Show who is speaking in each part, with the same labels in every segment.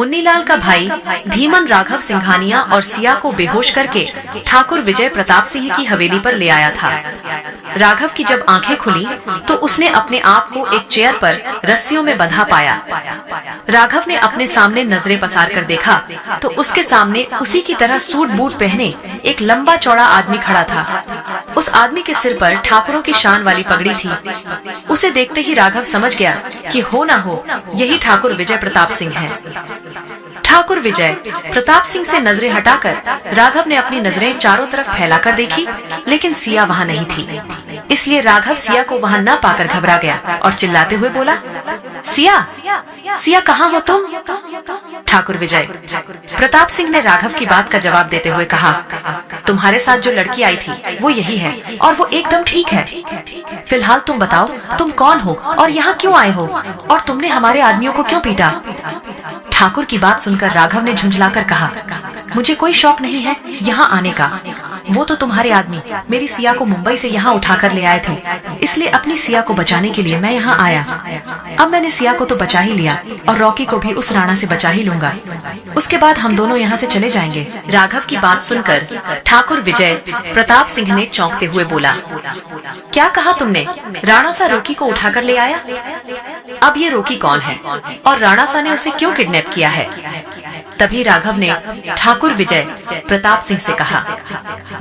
Speaker 1: मुन्नीलाल का भाई धीमन राघव सिंघानिया और सिया को बेहोश करके ठाकुर विजय प्रताप सिंह की हवेली पर ले आया था। राघव की जब आंखें खुली तो उसने अपने आप को एक चेयर पर रस्सियों में बंधा पाया। राघव ने अपने सामने नजरें पसार कर देखा तो उसके सामने उसी की तरह सूट बूट पहने एक लंबा चौड़ा आदमी खड़ा था। उस आदमी के सिर पर ठाकुरों की शान वाली पगड़ी थी। उसे देखते ही राघव समझ गया कि हो ना हो यही ठाकुर विजय प्रताप सिंह है। ठाकुर विजय प्रताप सिंह से नजरें हटाकर राघव ने अपनी नजरें चारों तरफ फैलाकर देखी, लेकिन सिया वहाँ नहीं थी। इसलिए राघव सिया को वहाँ न पाकर घबरा गया और चिल्लाते हुए बोला, सिया, सिया कहाँ हो तुम? ठाकुर विजय प्रताप सिंह ने राघव की बात का जवाब देते हुए कहा, तुम्हारे साथ जो लड़की आई थी वो यही है और वो एकदम ठीक है। फिलहाल तुम बताओ तुम कौन हो और यहाँ क्यों आए हो और तुमने हमारे आदमियों को क्यों पीटा? ठाकुर की बात सुनकर राघव ने झुंझलाकर कहा, मुझे कोई शौक नहीं है यहाँ आने का। वो तो तुम्हारे आदमी मेरी सिया को मुंबई से यहाँ उठाकर ले आए थे, इसलिए अपनी सिया को बचाने के लिए मैं यहाँ आया। अब मैंने सिया को तो बचा ही लिया और रॉकी को भी उस राणा से बचा ही लूंगा। उसके बाद हम दोनों यहाँ से चले जाएंगे। राघव की बात सुनकर ठाकुर विजय प्रताप सिंह ने चौंकते हुए बोला, क्या कहा तुमने? राणा सा रोकी को उठाकर ले आया? अब ये रोकी कौन है और राणा सा ने उसे क्यों किडनैप किया है? तभी राघव ने ठाकुर विजय प्रताप सिंह से कहा,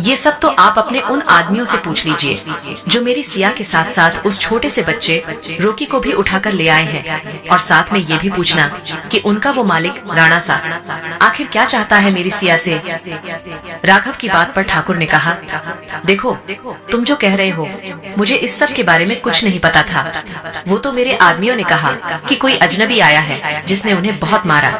Speaker 1: ये सब तो आप अपने उन आदमियों से पूछ लीजिए जो मेरी सिया के साथ साथ उस छोटे से बच्चे रोकी को भी उठाकर ले आए हैं, और साथ में ये भी पूछना कि उनका वो मालिक राणा सा आखिर क्या चाहता है मेरी सिया से। राघव की बात पर ठाकुर ने कहा, देखो तुम जो कह रहे हो मुझे इस सब के बारे में कुछ नहीं पता था। वो तो मेरे आदमियों ने कहा कि कोई अजनबी आया है जिसने उन्हें बहुत मारा।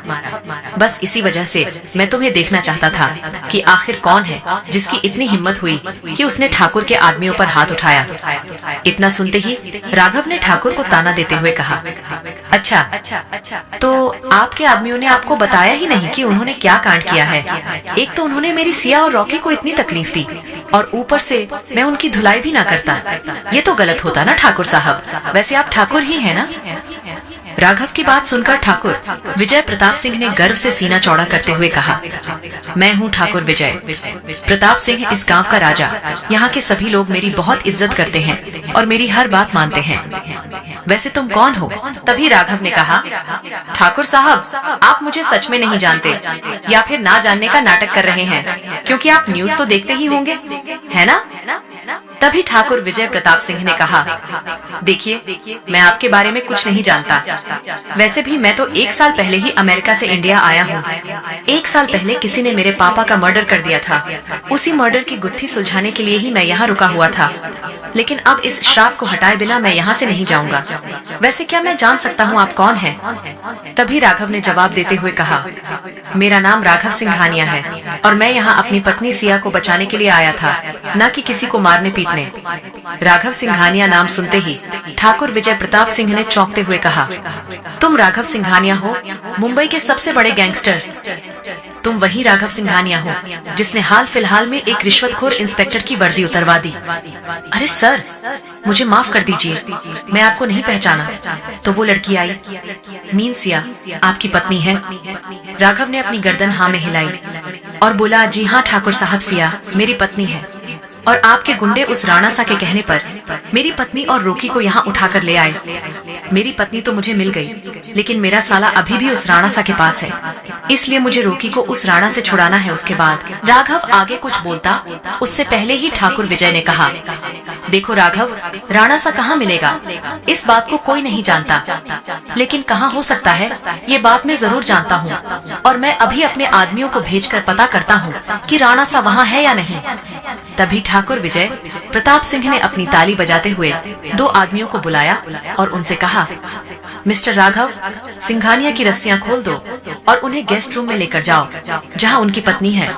Speaker 1: बस इसी वजह से मैं तुम्हें देखना चाहता था कि आखिर कौन है जिसकी इतनी हिम्मत हुई कि उसने ठाकुर के आदमियों पर हाथ उठाया। इतना सुनते ही राघव ने ठाकुर को ताना देते हुए कहा, अच्छा तो आपके आदमियों ने आपको बताया ही नहीं कि उन्होंने क्या कांड किया है? एक तो उन्होंने मेरी सिया और रॉकी को इतनी तकलीफ दी और ऊपर से मैं उनकी धुलाई भी ना करता। ये तो गलत होता ना ठाकुर साहब। वैसे आप ठाकुर ही है ना? राघव की बात सुनकर ठाकुर विजय प्रताप सिंह ने गर्व से सीना चौड़ा करते हुए कहा, मैं हूँ ठाकुर विजय प्रताप सिंह, इस गांव का राजा। यहाँ के सभी लोग मेरी बहुत इज्जत करते हैं और मेरी हर बात मानते हैं। वैसे तुम कौन हो? तभी राघव ने कहा, ठाकुर साहब आप मुझे सच में नहीं जानते या फिर ना जानने का नाटक कर रहे हैं, क्योंकि आप न्यूज तो देखते ही होंगे, है ना? तभी ठाकुर विजय प्रताप सिंह ने कहा, देखिए मैं आपके बारे में कुछ नहीं जानता। वैसे भी मैं तो 1 साल पहले ही अमेरिका से इंडिया आया हूँ। 1 साल पहले किसी ने मेरे पापा का मर्डर कर दिया था। उसी मर्डर की गुत्थी सुलझाने के लिए ही मैं यहाँ रुका हुआ था, लेकिन अब इस श्राप को हटाए बिना मैं यहाँ से नहीं जाऊंगा। वैसे क्या मैं जान सकता हूँ आप कौन हैं? तभी राघव ने जवाब देते हुए कहा, मेरा नाम राघव सिंघानिया है और मैं यहाँ अपनी पत्नी सिया को बचाने के लिए आया था, न कि किसी को मारने पीटने। राघव सिंघानिया नाम सुनते ही ठाकुर विजय प्रताप सिंह ने चौंकते हुए कहा, तुम राघव सिंघानिया हो, मुंबई के सबसे बड़े गैंगस्टर। तुम वही राघव सिंघानिया हो जिसने हाल फिलहाल में एक रिश्वतखोर इंस्पेक्टर की वर्दी उतरवा दी। अरे सर, मुझे माफ कर दीजिए, मैं आपको नहीं पहचाना। तो वो लड़की आई, मीन सिया आपकी पत्नी है? राघव ने अपनी गर्दन हाँ में हिलाई और बोला, जी हाँ ठाकुर साहब, सिया मेरी पत्नी है और आपके गुंडे उस राणा सा के कहने पर मेरी पत्नी और रोकी को यहाँ उठाकर ले आए। मेरी पत्नी तो मुझे मिल गई, लेकिन मेरा साला अभी भी उस राणा सा के पास है, इसलिए मुझे रोकी को उस राणा से छुड़ाना है। उसके बाद राघव आगे कुछ बोलता उससे पहले ही ठाकुर विजय ने कहा, देखो राघव, राणा सा कहाँ मिलेगा इस बात को कोई नहीं जानता, लेकिन कहाँ हो सकता है ये बात मैं जरूर जानता हूँ और मैं अभी अपने आदमियों को भेजकर पता करता हूँ कि राणा सा वहाँ है या नहीं। तभी ठाकुर विजय प्रताप सिंह ने अपनी ताली बजाते हुए 2 आदमियों को बुलाया और उनसे कहा, मिस्टर राघव, सिंघानिया की रस्सियां खोल दो और उन्हें गेस्ट रूम में लेकर जाओ जहां उनकी पत्नी है।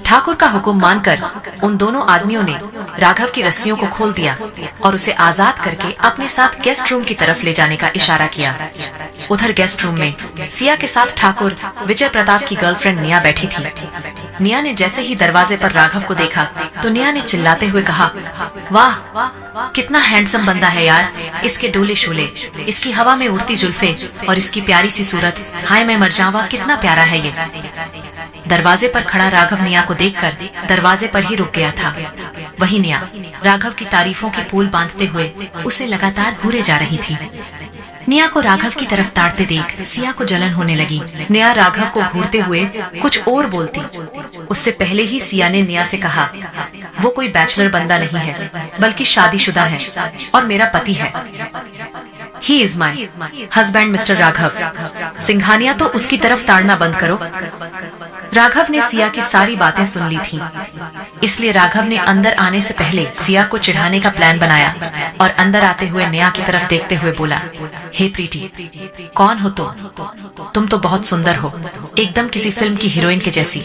Speaker 1: ठाकुर का हुक्म मानकर उन दोनों आदमियों ने राघव की रस्सियों को खोल दिया और उसे आजाद करके अपने साथ गेस्ट रूम की तरफ ले जाने का इशारा किया। उधर गेस्ट रूम में सिया के साथ ठाकुर विजय प्रताप की गर्लफ्रेंड निया बैठी थी। निया ने जैसे ही दरवाजे पर राघव को देखा तो निया ने चिल्लाते हुए कहा, वाह कितना हैंडसम बंदा है यार, इसके डोले शोले, इसकी हवा में उड़ती जुल्फे और इसकी प्यारी सी सूरत, हाय मैं मर जाऊंगा, कितना प्यारा है ये। दरवाजे पर खड़ा राघव निया को देखकर दरवाजे पर ही रुक गया था। वहीं निया राघव की तारीफों के पुल बांधते हुए उसे लगातार घूरे जा रही थी। निया को राघव की तरफ ताड़ते देख सिया को जलन होने लगी। निया राघव को घूरते हुए कुछ और बोलती, उससे पहले ही सिया ने निया से कहा, वो कोई बैचलर बंदा नहीं है बल्कि शादीशुदा है और मेरा पति है। He is my husband, mister Raghav. Singhania तो उसकी तरफ ताड़ना बंद करो। राघव ने सिया की सारी बातें सुन ली थीं, इसलिए राघव ने अंदर आने से पहले सिया को चिढ़ाने का प्लान बनाया और अंदर आते हुए निया की तरफ देखते हुए बोला, हे प्रीति, कौन हो तुम तो बहुत सुंदर हो, एकदम किसी फिल्म की हीरोइन के जैसी।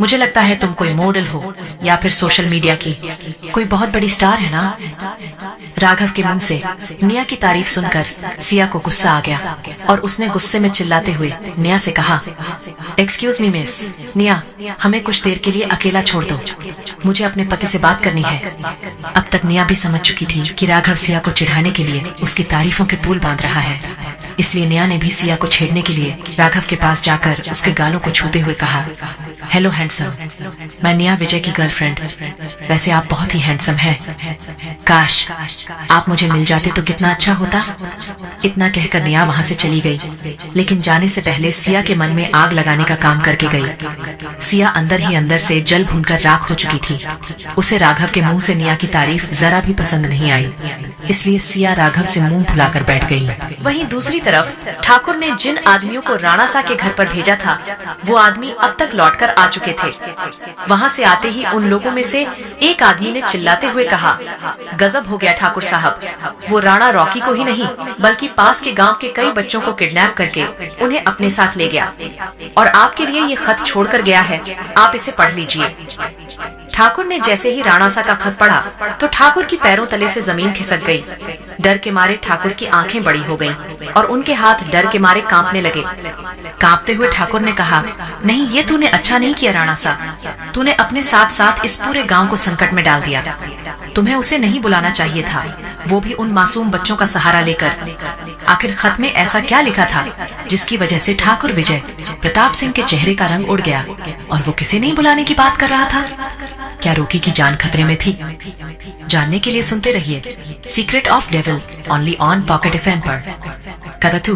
Speaker 1: मुझे लगता है तुम कोई मॉडल हो या फिर सोशल मीडिया की कोई बहुत बड़ी स्टार है ना। राघव के मुंह से निया की तारीफ सुनकर सिया को गुस्सा आ गया और उसने गुस्से में चिल्लाते हुए निया से कहा, एक्सक्यूज मी मिस निया, हमें कुछ देर के लिए अकेला छोड़ दो, मुझे अपने पति से बात करनी है। अब तक निया भी समझ चुकी थी कि राघव सिया को चिढ़ाने के लिए उसकी तारीफों के पुल बांध रहा है, इसलिए निया ने भी सिया को छेड़ने के लिए राघव के पास जाकर उसके गालों को छूते हुए कहा, हेलो हैंडसम, मैं निया विजय की गर्लफ्रेंड। वैसे आप बहुत ही हैंडसम हैं। काश आप मुझे मिल जाते तो कितना अच्छा होता। इतना कहकर निया वहाँ से चली गई, लेकिन जाने से पहले सिया के मन में आग लगाने का काम करके गई। सिया अंदर ही अंदर से जल भूनकर राख हो चुकी थी। उसे राघव के मुंह से निया की तारीफ जरा भी पसंद नहीं आई, इसलिए सिया राघव से मुंह फुलाकर बैठ गई। वहीं दूसरी तरफ ठाकुर ने जिन आदमियों को राणा सा के घर पर भेजा था, वो आदमी अब तक लौटकर आ चुके थे। वहाँ से आते ही उन लोगों में से एक आदमी ने चिल्लाते हुए कहा, गजब हो गया ठाकुर साहब, वो राणा रॉकी को ही नहीं बल्कि पास के गांव के कई बच्चों को किडनैप करके उन्हें अपने साथ ले गया और आपके लिए ये खत छोड़कर गया है, आप इसे पढ़ लीजिए। ठाकुर ने जैसे ही राणा सा का खत पढ़ा तो ठाकुर की पैरों तले से जमीन खिसक गई। डर के मारे ठाकुर की आंखें बड़ी हो गईं और उनके हाथ डर के मारे कांपने लगे। कांपते हुए ठाकुर ने कहा, नहीं ये तूने अच्छा नहीं किया राणा सा, तूने अपने साथ साथ इस पूरे गांव को संकट में डाल दिया। तुम्हें उसे नहीं बुलाना चाहिए था, वो भी उन मासूम बच्चों का सहारा लेकर। आखिर खत में ऐसा क्या लिखा था जिसकी वजह से ठाकुर विजय प्रताप सिंह के चेहरे का रंग उड़ गया और वो किसे नहीं बुलाने की बात कर रहा था? क्या रोकी की जान खतरे में थी? जानने के लिए सुनते रहिए secret of devil only on pocket FM पर। कथा 2।